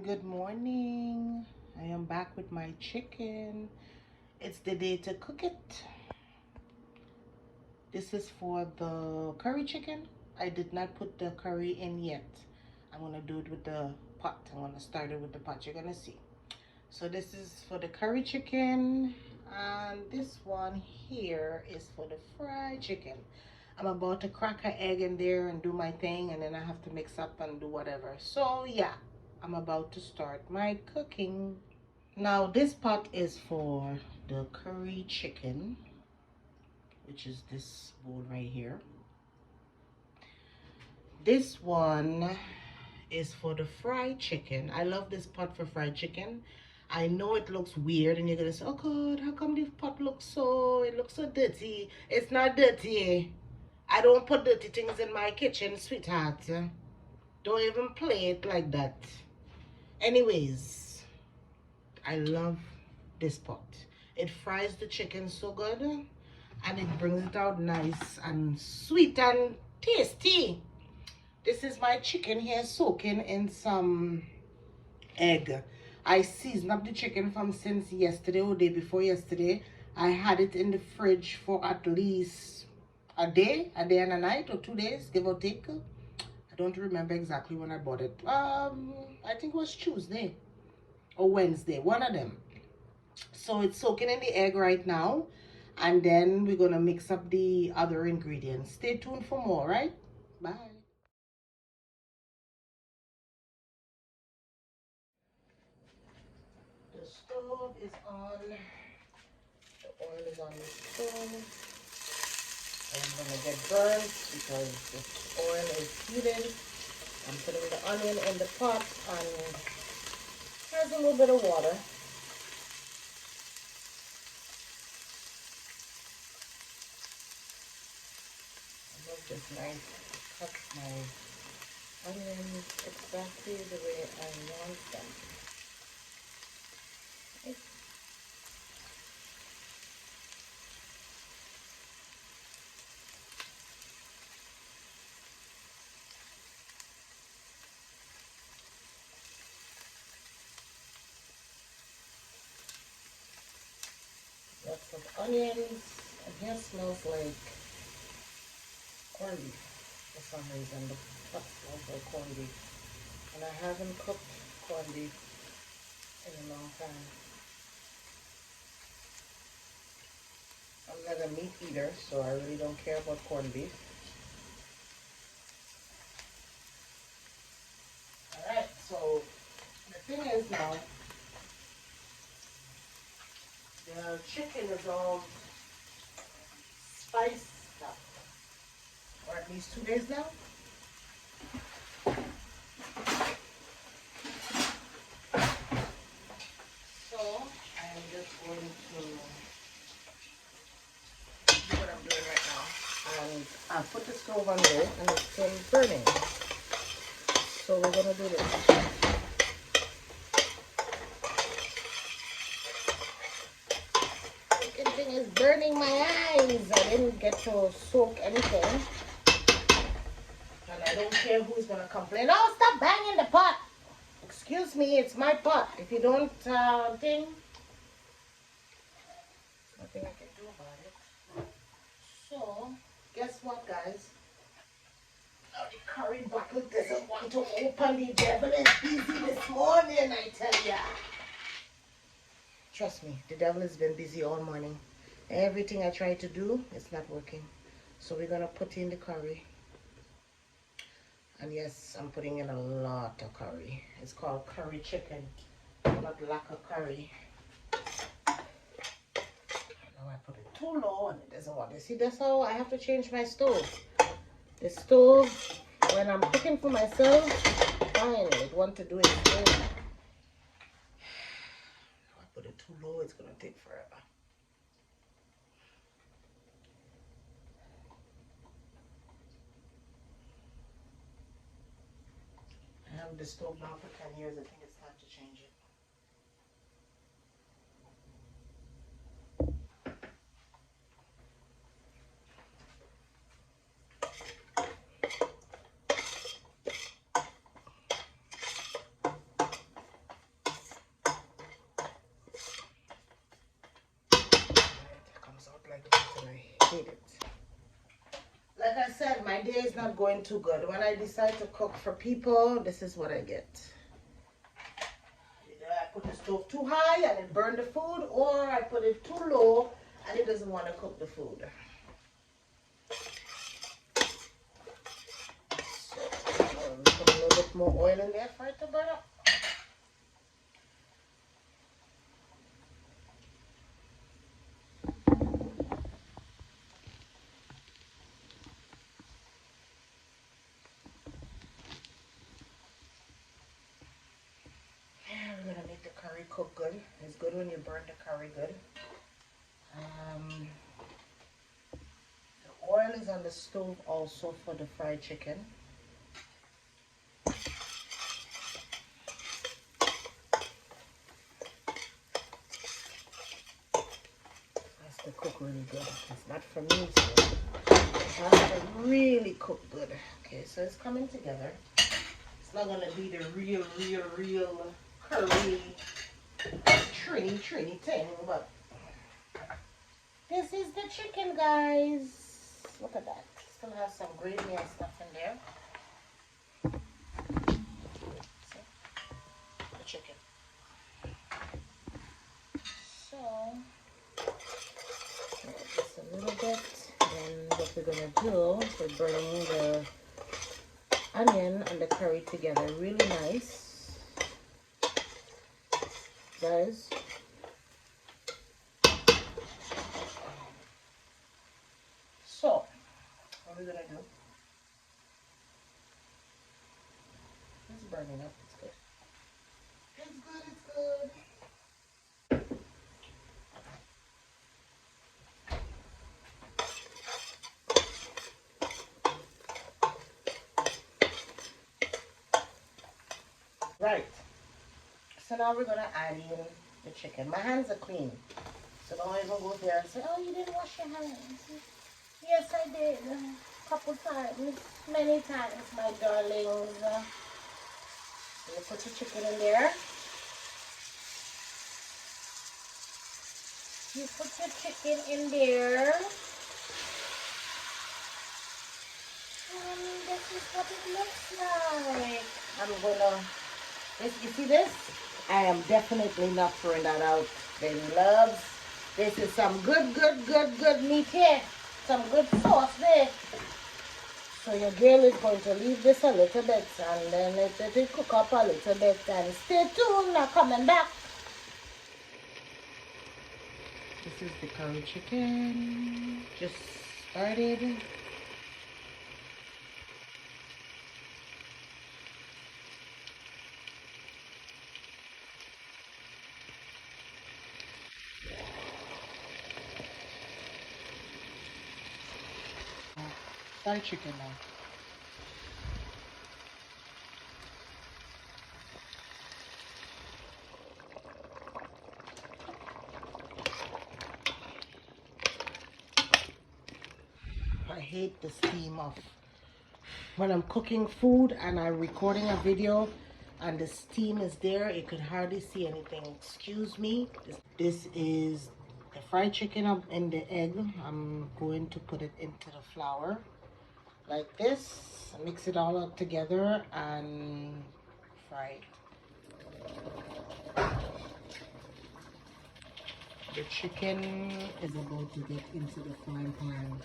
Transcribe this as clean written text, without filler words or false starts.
Good morning. I am back with my chicken. It's the day to cook it. This is for the curry chicken. I did not put the curry in yet. I'm gonna do it with the pot. I'm gonna start it with the pot. You're gonna see. So this is for the curry chicken, and this one here is for the fried chicken. I'm about to crack an egg in there and do my thing, and then I have to mix up and do whatever. So yeah, I'm about to start my cooking. Now this pot is for the curry chicken, which is this bowl right here. This one is for the fried chicken. I love this pot for fried chicken. I know it looks weird and you're gonna say, oh God, how come this pot looks so, it looks so dirty? It's not dirty. I don't put dirty things in my kitchen, sweetheart. Don't even play it like that. Anyways, I love this pot. It fries the chicken so good and it brings it out nice and sweet and tasty. This is my chicken here soaking in some egg. I seasoned up the chicken from since yesterday or day before yesterday. I had it in the fridge for at least a day and a night, or 2 days, give or take. I don't remember exactly when I bought it. I think it was Tuesday or Wednesday, one of them. So it's soaking in the egg right now, and then we're gonna mix up the other ingredients. Stay tuned for more, right? Bye. The stove is on. The oil is on the stove. I'm gonna get burnt because the oil is heated. I'm putting the onion in the pot and has a little bit of water. I love this knife. Cut my onions exactly the way I want them. Lots of onions, and here smells like corned beef for some reason. The pot smells like corned beef, and I haven't cooked corned beef in a long time. I'm not a meat eater, so I really don't care about corned beef. Alright, so the thing is now, the chicken is all spiced up, or at least 2 days now. So I'm just going to do what I'm doing right now. And I put the stove on there and it's still burning. So we're gonna do this. The thing is burning my eyes. I didn't get to soak anything. And I don't care who's gonna complain. Oh, stop banging the pot. Excuse me, it's my pot. If you don't think, nothing I can do about it. So, guess what, guys? Oh, the curry bottle doesn't want to open. The devil is busy this morning, I tell ya. Trust me, the devil has been busy all morning. Everything I try to do, it's not working. So we're gonna put in the curry. And yes, I'm putting in a lot of curry. It's called curry chicken, not lack of curry. Now I put it too low and it doesn't want to. See, that's how I have to change my stove. The stove, when I'm cooking for myself, fine, it wants to do its thing. If I put it too low, it's gonna take forever. I have the stove now for 10 years. I think it's time to change it. Like I said, my day is not going too good. When I decide to cook for people, this is what I get. Either I put the stove too high and it burned the food, or I put it too low and it doesn't want to cook the food. So, put a little bit more oil in there for it to burn up. We're gonna make the curry cook good. It's good when you burn the curry good. The oil is on the stove also for the fried chicken. Has to cook really good. It's not for me, so it has to really cook good. Okay, so it's coming together. It's not gonna be the real curry trini thing, but this is the chicken, guys. Look at that. Still has some gravy and stuff in there. See? The chicken. So, just a little bit. And what we're gonna do is bring the onion and the curry together really nice, guys. So, what we're gonna do? It's burning up. It's good. It's good. It's good. Right. So now we're gonna add in the chicken. My hands are clean, so don't even go there and say, "Oh, you didn't wash your hands." Yes, I did. A couple times, many times, my darlings. You put your chicken in there. You put your chicken in there. And this is what it looks like. I'm gonna, you see this? I am definitely not throwing that out, baby loves. This is some good meat here. Some good sauce there. So your girl is going to leave this a little bit and then let it cook up a little bit, and stay tuned, I'm coming back. This is the curry chicken. Just started. Fried chicken now. I hate the steam of when I'm cooking food and I'm recording a video and the steam is there, you could hardly see anything. Excuse me. This is the fried chicken up in the egg. I'm going to put it into the flour like this, mix it all up together and fry it. The chicken is about to get into the frying pan.